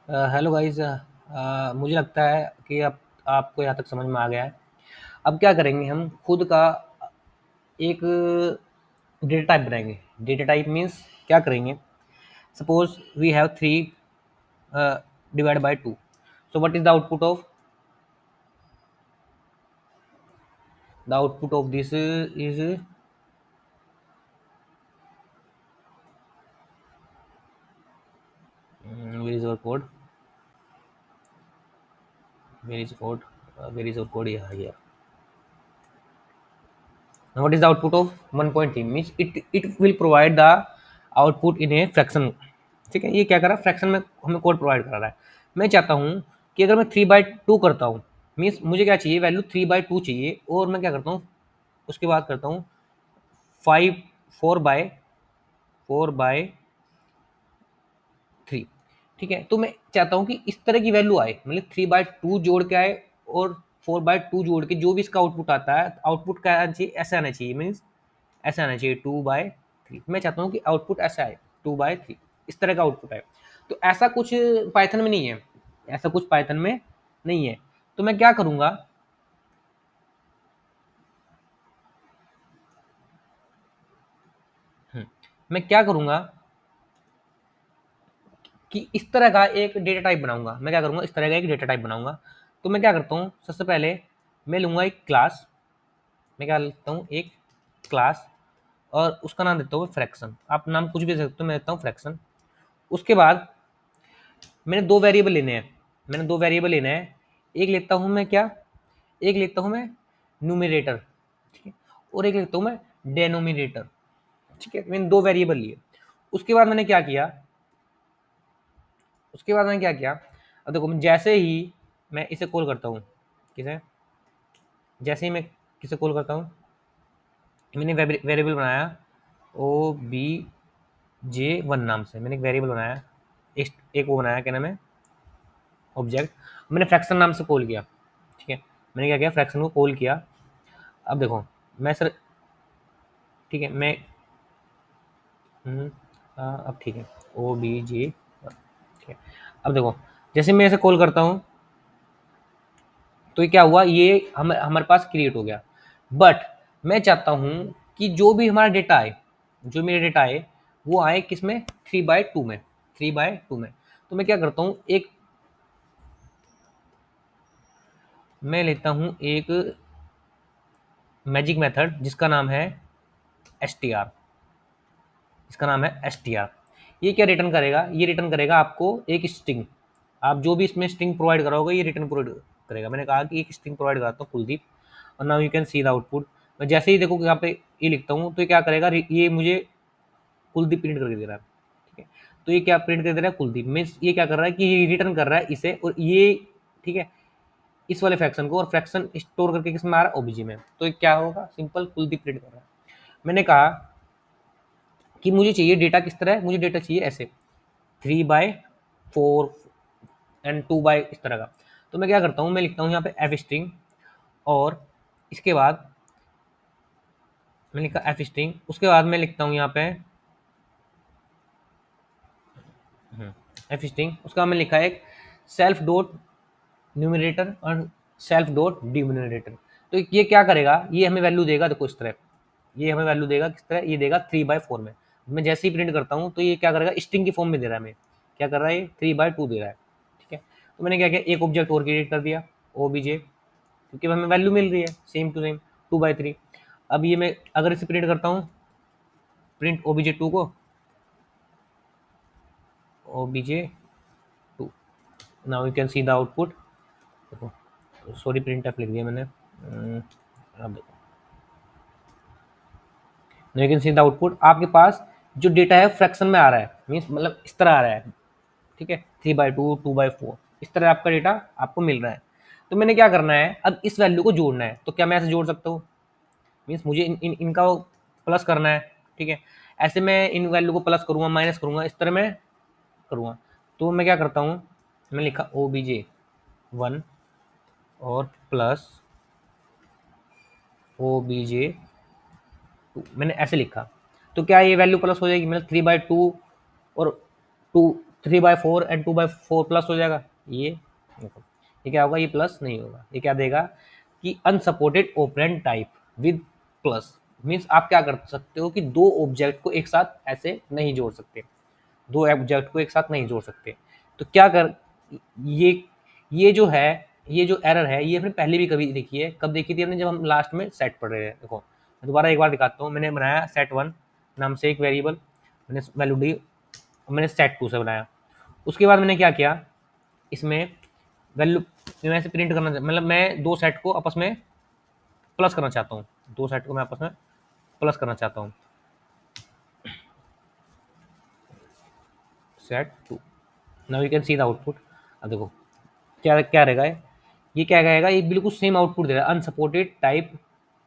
Hello guys. मुझे लगता है कि अब आपको यहाँ तक समझ में आ गया है। अब क्या करेंगे, हम खुद का एक डेटा टाइप बनाएंगे। डेटा टाइप मीन्स क्या करेंगे, suppose we have 3 divide by 2। So what is the output of this is where is our code, where is our code here. Now what is the output of 1.3 means it will provide the output in a fraction। ठीक है, ये क्या कर रहा है, fraction में हमें code provide कर रहा है। मैं चाहता हूँ कि अगर मैं 3/2 करता हूँ, मीन्स मुझे क्या चाहिए, वैल्यू 3/2 चाहिए, और मैं क्या करता हूँ, उसके बाद करता हूँ 5 4/3। ठीक है, तो मैं चाहता हूँ कि इस तरह की वैल्यू आए, मतलब 3/2 जोड़ के आए और 4/2 जोड़ के जो भी इसका आउटपुट आता है, आउटपुट क्या आना चाहिए, ऐसा आना चाहिए, मीन्स ऐसा आना चाहिए 2/3। मैं चाहता हूँ कि आउटपुट ऐसा आए 2/3, इस तरह का आउटपुट आए। तो ऐसा कुछ पाइथन में नहीं है, ऐसा कुछ पाइथन में नहीं है। तो मैं क्या करूँगा, मैं क्या करूँगा कि इस तरह का एक डेटा टाइप बनाऊंगा। मैं क्या करूँगा, इस तरह का एक डेटा टाइप बनाऊंगा। तो मैं क्या करता हूँ, सबसे पहले मैं लूँगा एक क्लास। मैं क्या लेता हूँ, एक क्लास, और उसका नाम देता हूँ फ्रैक्शन। आप नाम कुछ भी दे सकते हो, मैं देता हूँ फ्रैक्शन। उसके बाद मैंने दो वेरिएबल लेने हैं, एक लेता हूँ मैं क्या, एक लेता हूँ मैं न्यूमिनेटर, ठीक है, और एक लेता हूँ मैं डेनोमिनेटर। ठीक है, मैंने दो वेरिएबल लिए। उसके बाद मैंने क्या किया, अब देखो, जैसे ही मैं इसे कॉल करता हूँ, किसे, जैसे ही मैं किसे कॉल करता हूँ, मैंने वेरिएबल बनाया OBJ1 नाम से, मैंने एक वेरिएबल बनाया, एक वो बनाया, क्या नाम है, ऑब्जेक्ट। मैंने फ्रैक्शन नाम से कॉल किया। ठीक है, मैंने क्या किया, फ्रैक्शन को कॉल किया। अब देखो, मैं सर, ठीक है, मैं अब ठीक है, OBJ, ठीक है। अब देखो, जैसे मैं इसे कॉल करता हूँ, तो ये क्या हुआ, ये हमारे पास क्रिएट हो गया। बट मैं चाहता हूँ कि जो भी हमारा डेटा आए, जो मेरा डेटा आए, वो आए किस में, 3/2 में, 3/2 में। तो मैं क्या करता हूँ, एक मैं लेता हूँ एक मैजिक मेथड जिसका नाम है str, इसका नाम है str। ये क्या रिटर्न करेगा, ये रिटर्न करेगा आपको एक स्ट्रिंग। आप जो भी इसमें स्ट्रिंग प्रोवाइड कराओगे, ये रिटर्न प्रोवाइड करेगा। मैंने कहा कि एक स्ट्रिंग प्रोवाइड कराता हूँ कुलदीप, और now you can see the output. मैं जैसे ही देखो कि यहाँ पे ये लिखता हूँ, तो ये क्या करेगा, ये मुझे कुलदीप प्रिंट करके दे रहा है। ठीक है, तो ये क्या प्रिंट कर दे रहा है, कुलदीप। मीन्स ये क्या कर रहा है कि ये रिटर्न कर रहा है इसे, और ये, ठीक है, इस वाले फ्रैक्शन को, और फ्रैक्शन स्टोर करके किस में आ रहा है, ओबीजी में। तो ये क्या होगा, सिंपल कुलदीप प्रिंट कर रहा है। मैंने कहा कि मुझे चाहिए डेटा किस तरह है, मुझे डेटा चाहिए ऐसे 3/4 एंड 2 इस तरह का। तो मैं क्या करता हूँ, मैं लिखता हूँ यहाँ पे एफ स्ट्रिंग, और इसके बाद मैंने लिखा एफ स्ट्रिंग, उसके बाद मैं लिखता हूँ यहाँ पे एफ स्ट्रिंग, उसका बाद मैं लिखा है एक सेल्फ डॉट न्यूमिनेटर और सेल्फ डॉट डिनोमिनेटर। तो ये क्या करेगा, ये हमें वैल्यू देगा, देखो इस तरह, ये हमें वैल्यू देगा किस तरह, ये देगा 3/4 में। मैं जैसे ही प्रिंट करता हूँ, तो ये क्या करेगा, स्ट्रिंग की फॉर्म में दे रहा है, हमें क्या कर रहा है, ये 3/2 दे रहा है। ठीक है, तो मैंने क्या किया, एक ऑब्जेक्ट और क्रिएट कर दिया, OBJ, क्योंकि हमें वैल्यू मिल रही है सेम टू सेम 2/3। अब ये मैं अगर इसे प्रिंट करता हूँ, प्रिंट OBJ2 को, OBJ2, now you can see the output. देखो, सॉरी, प्रिंट एफ लिख दिया मैंने। अब देखो, now you can see the output. आपके पास जो डेटा है फ्रैक्शन में आ रहा है, मीन्स मतलब इस तरह आ रहा है। ठीक है, 3/2, 2/4, इस तरह आपका डेटा आपको मिल रहा है। तो मैंने क्या करना है, अब इस वैल्यू को जोड़ना है। तो क्या मैं ऐसे जोड़ सकता हूँ, मीन्स मुझे इनका प्लस करना है। ठीक है, ऐसे मैं इन वैल्यू को प्लस करूंगा, माइनस करूंगा, इस तरह मैं करूंगा। तो मैं क्या करता हूँ, मैं लिखा OBJ1 और प्लस OBJ2, मैंने ऐसे लिखा। तो क्या ये वैल्यू प्लस हो जाएगी, मतलब 3/2 और 2, 3/4 एंड 2/4 प्लस हो जाएगा। ये देखो, ये क्या होगा, ये प्लस नहीं होगा, ये क्या देगा कि unsupported operand type with plus. Means आप क्या कर सकते हो कि दो ऑब्जेक्ट को एक साथ ऐसे नहीं जोड़ सकते, दो ऑब्जेक्ट को एक साथ नहीं जोड़ सकते। तो क्या कर, ये ये जो है, ये जो एरर है, ये हमने पहले भी कभी देखी है। कब देखी थी हमने, जब हम लास्ट में सेट पढ़ रहे हैं। देखो मैं दोबारा एक बार दिखाता हूँ। मैंने बनाया set1 नाम से एक वेरिएबल, मैंने वैल्यू डी, मैंने set2 से बनाया। उसके बाद मैंने क्या किया, इसमें वैल्यू मैं ऐसे प्रिंट करना, मतलब मैं दो सेट को आपस में प्लस करना चाहता हूँ, दो सेट को मैं आपस में प्लस करना चाहता हूँ। set2, now you can see the output. अब देखो क्या क्या रहेगा, ये क्या कहेगा, ये बिल्कुल सेम आउटपुट दे रहा है, unsupported type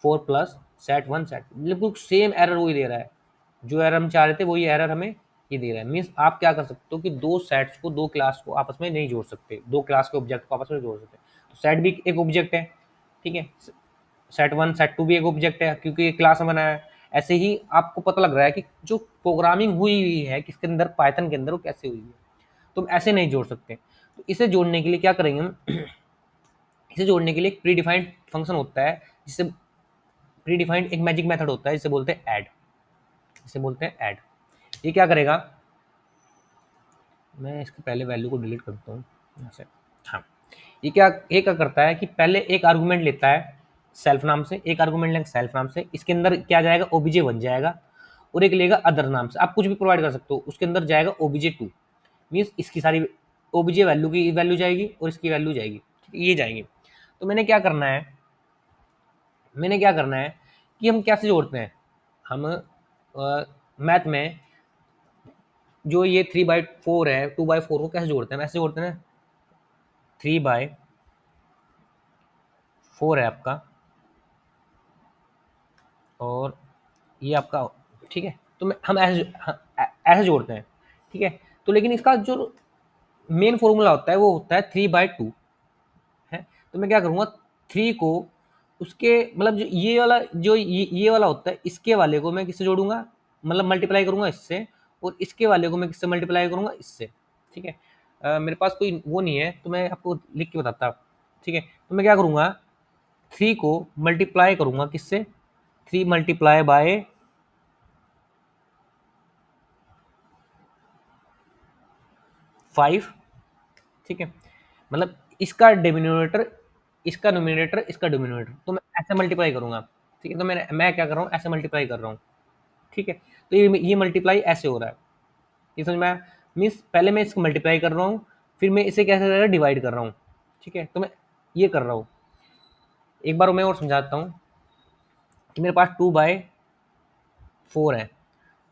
4 plus set1 set, बिल्कुल सेम एरर वही दे रहा है, जो एरर हम चाह रहे थे वही एरर हमें ये दे रहा है। मीन्स आप क्या कर सकते हो कि दो सेट्स को, दो क्लास को आपस में नहीं जोड़ सकते, दो क्लास के ऑब्जेक्ट को आपस में जोड़ सकते। तो सेट भी एक ऑब्जेक्ट है, ठीक है, set1 set2 भी एक ऑब्जेक्ट है क्योंकि ये क्लास में बनाया है। ऐसे ही आपको पता लग रहा है कि जो प्रोग्रामिंग हुई हुई है किसके अंदर, पाइथन के अंदर, वो कैसे हुई है। तुम ऐसे नहीं जोड़ सकते। तो इसे जोड़ने के लिए क्या करेंगे हम, इसे जोड़ने के लिए एक प्री डिफाइंड फंक्शन होता है, जिसे प्री डिफाइंड एक मैजिक मेथड होता है, जिसे बोलते हैं ऐड, जिसे बोलते हैं ऐड। ये क्या करेगा, मैं इसके पहले वैल्यू को डिलीट करता हूँ यहाँ से। हाँ, ये क्या करता है कि पहले एक आर्गुमेंट लेता है सेल्फ नाम से, एक आर्गुमेंट लेगा सेल्फ नाम से, इसके अंदर क्या जाएगा, ओबीजे बन जाएगा, और एक लेगा अदर नाम से, आप कुछ भी प्रोवाइड कर सकते हो, उसके अंदर जाएगा ओबीजे2। मीन्स इसकी सारी ओबीजे वैल्यू की वैल्यू जाएगी और इसकी वैल्यू जाएगी, ये जाएंगी। तो मैंने क्या करना है कि हम कैसे जोड़ते हैं, हम मैथ में जो ये 3/4 है, 2/4 को कैसे जोड़ते हैं, ऐसे जोड़ते हैं ना, 3/4 है आपका, और ये आपका, ठीक है। तो हम ऐसे जोड़ते हैं, ठीक है। तो लेकिन इसका जो मेन फॉर्मूला होता है वो होता है 3/2 है। तो मैं क्या करूँगा, 3 को उसके, मतलब जो ये वाला, जो ये वाला होता है, इसके वाले को मैं किससे जोड़ूंगा, मतलब मल्टीप्लाई करूंगा इससे, और इसके वाले को मैं किससे मल्टीप्लाई करूंगा, इससे, ठीक है। मेरे पास कोई वो नहीं है तो मैं आपको लिख के बताता, ठीक है। तो मैं क्या करूंगा, 3 को मल्टीप्लाई करूंगा किससे, 3 × 5, ठीक है। मतलब इसका डिनोमिनेटर, इसका नोमिनेटर, इसका डिनोमिनेटर, तो मैं ऐसे मल्टीप्लाई करूंगा, ठीक है। तो मैं क्या कर रहा हूँ, ऐसे मल्टीप्लाई कर रहा हूँ, ठीक है। तो ये मल्टीप्लाई ऐसे हो रहा है, ये समझ में आया। मीन्स पहले मैं इसको मल्टीप्लाई कर रहा हूँ, फिर मैं इसे कैसे कर रहा हूँ, डिवाइड कर रहा हूँ, ठीक है। तो मैं ये कर रहा हूँ, एक बार मैं और समझाता हूँ कि मेरे पास 2/4 है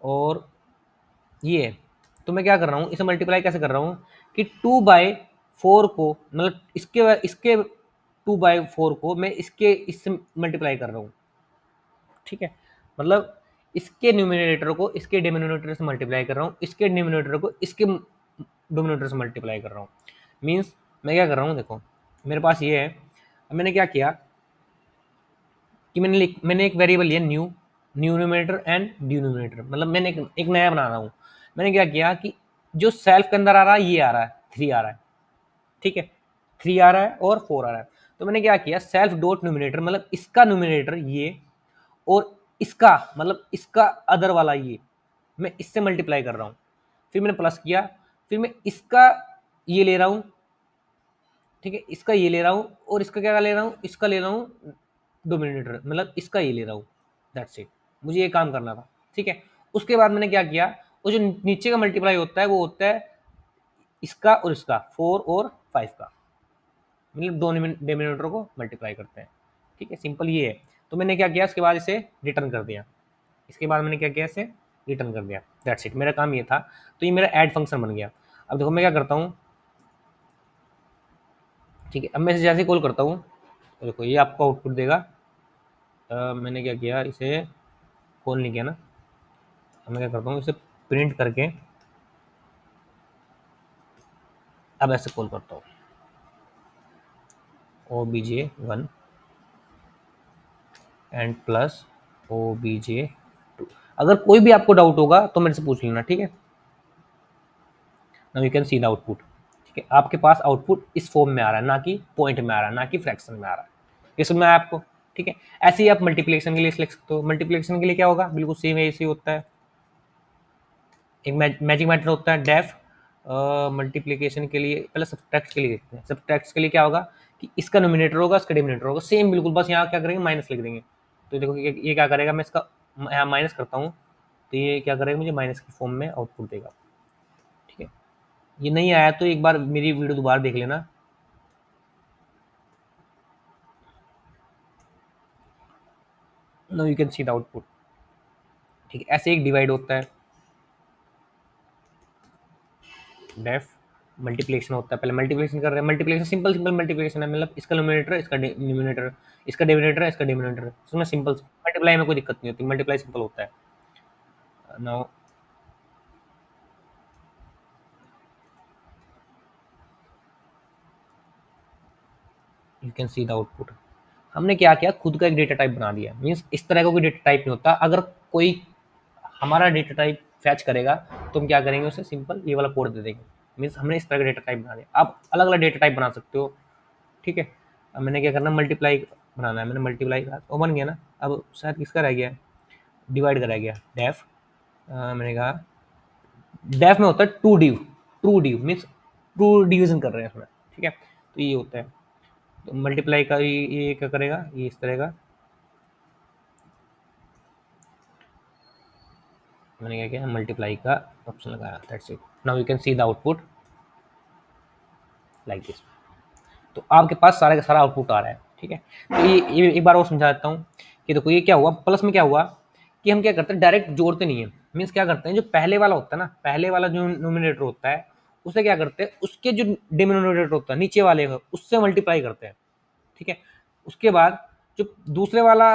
और ये है। तो मैं क्या कर रहा हूँ, इसे मल्टीप्लाई कैसे कर रहा हूँ कि 2/4 को, मतलब इसके 2/4 को मैं इससे मल्टीप्लाई कर रहा हूँ, ठीक है। मतलब इसके न्यूमिनेटर को इसके डिनोमिनेटर से मल्टीप्लाई कर रहा हूँ, इसके डिनोमिनेटर को इसके डोमिनेटर से मल्टीप्लाई कर रहा हूँ। मीन्स मैं क्या कर रहा हूँ, देखो मेरे पास ये है। अब मैंने क्या किया कि मैंने एक वेरिएबल लिया, न्यू न्यूमिनेटर एंड डिनोमिनेटर, मतलब मैंने एक नया बना रहा हूँ। मैंने क्या किया कि जो सेल्फ के अंदर आ रहा है, ये आ रहा है, 3 आ रहा है, ठीक है, 3 आ रहा है और 4 आ रहा है। तो मैंने क्या किया, सेल्फ डॉट न्यूमिनेटर, मतलब इसका न्यूमिनेटर ये, और इसका मतलब इसका अदर वाला ये, मैं इससे मल्टीप्लाई कर रहा हूँ। फिर मैंने प्लस किया, फिर मैं इसका ये ले रहा हूँ, ठीक है, इसका ये ले रहा हूँ, और इसका क्या ले रहा हूँ, इसका ले रहा हूँ डोमिनेटर, मतलब इसका ये ले रहा हूँ। दैट्स इट, मुझे ये काम करना था, ठीक है। उसके बाद मैंने क्या किया, वो जो नीचे का मल्टीप्लाई होता है वो होता है इसका और इसका, 4 और 5 का, मतलब दो डिनोमिनेटर को मल्टीप्लाई करते हैं, ठीक है। सिंपल ये है। तो मैंने क्या किया, इसके बाद इसे रिटर्न कर दिया, इसके बाद मैंने क्या किया, इसे रिटर्न कर दिया। दैट्स इट, मेरा काम ये था। तो ये मेरा ऐड फंक्शन बन गया। अब देखो मैं क्या करता हूँ, ठीक है। अब मैं इसे जैसे कॉल करता हूँ तो देखो ये आपको आउटपुट देगा। मैंने क्या किया, इसे कॉल नहीं किया ना। अब मैं क्या करता हूँ, इसे प्रिंट करके अब ऐसे कॉल करता हूँ, obj1 एंड प्लस obj2। अगर कोई भी आपको डाउट होगा तो मेरे से पूछ लेना, ठीक है now you can see the output. ठीक है, आपके पास आउटपुट इस फॉर्म में आ रहा है, ना कि पॉइंट में आ रहा है, ना कि फ्रैक्शन में आ रहा है। ये समझ में आया आपको? ठीक है, ऐसे ही आप मल्टीप्लिकेशन के लिए लिख सकते हो। मल्टीप्लिकेशन के लिए क्या होगा, बिल्कुल सेम ऐसे ही होता है। एक मैजिक मैटर होता है डेफ। मल्टीप्लिकेशन के लिए पहले सब्ट्रैक्ट के लिए देखते हैं। सब्ट्रैक्ट के लिए क्या होगा कि इसका नोमिनेटर होगा, इसका डिनोमिनेटर होगा, सेम बिल्कुल, बस यहाँ क्या करेंगे, माइनस लिख देंगे। तो देखो ये क्या करेगा, मैं इसका यहाँ माइनस करता हूँ तो ये क्या करेगा, मुझे माइनस की फॉर्म में आउटपुट देगा। ठीक है, ये नहीं आया तो एक बार मेरी वीडियो दोबारा देख लेना। No you can see the output. ठीक है, ऐसे एक डिवाइड होता है डेफ। मल्टीप्लिकेशन होता है, पहले मल्टीप्लिकेशन कर रहे हैं। मल्टीप्लिकेशन सिंपल सिंपल मल्टीप्लिकेशन है, मतलब इसका न्यूमरेटर इसका डिनोमिनेटर, इसका डिनोमिनेटर इसका डिनोमिनेटर, इसमें सिंपल मल्टीप्लाई में कोई दिक्कत नहीं होती, मल्टीप्लाई सिंपल होता है। Now you can see the output. हमने क्या किया, खुद का एक डेटा टाइप बना दिया। मीन्स इस तरह का कोई डेटा टाइप नहीं होता। अगर कोई हमारा डेटा टाइप फैच करेगा तो हम क्या करेंगे, उसे सिंपल ये वाला कोड दे देंगे। मीन्स हमने इस तरह का डेटा टाइप बना दिया। आप अलग अलग डेटा टाइप बना सकते हो। ठीक है, अब मैंने क्या करना, मल्टीप्लाई बनाना है। मैंने मल्टीप्लाई कहा वो बन गया ना। अब शायद किसका रह गया, डिवाइड का रह गया डेफ। मैंने कहा डेफ में होता है to div. True div means true division कर रहे हैं उसमें। ठीक है, तो ये होता है। तो मल्टीप्लाई का ये क्या करेगा, ये इस तरह का मैंने क्या किया, मल्टीप्लाई का ऑप्शन लगाया, that's it. Now you can see the output like this. तो आपके पास सारा का सारा आउटपुट आ रहा है। ठीक है, तो ये एक बार और समझा देता हूँ कि देखो ये क्या हुआ, प्लस में क्या हुआ कि हम क्या करते हैं, डायरेक्ट जोड़ते नहीं है। मीन्स क्या करते हैं, जो पहले वाला होता है ना, पहले वाला जो नोमिनेटर होता है उसे क्या करते हैं, उसके जो डिनोमिनेटर होता है नीचे वाले का, उससे मल्टीप्लाई करते हैं। ठीक है, उसके बाद जो दूसरे वाला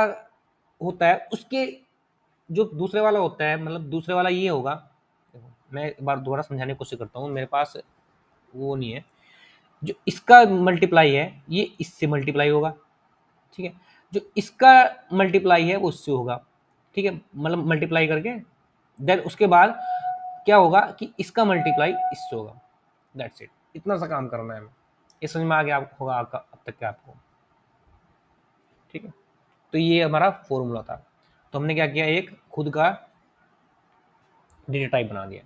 होता है उसके, जो दूसरे वाला होता है, मतलब दूसरे वाला ये होगा। देखो मैं एक बार दोबारा समझाने की कोशिश करता हूँ, मेरे पास वो नहीं है। जो इसका मल्टीप्लाई है ये इससे मल्टीप्लाई होगा। ठीक है, जो इसका मल्टीप्लाई है वो इससे होगा। ठीक है, मतलब मल्टीप्लाई करके देन उसके बाद क्या होगा कि इसका मल्टीप्लाई इससे होगा। दैट्स इट, इतना सा काम करना है हमें। ये समझ में आ गया होगा आपका अब तक के आपको? ठीक है, तो ये हमारा फॉर्मूला था। तो हमने क्या किया, एक खुद का डेटा टाइप बना दिया।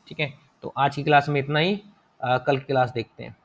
ठीक है, तो आज की क्लास में इतना ही। कल की क्लास देखते हैं।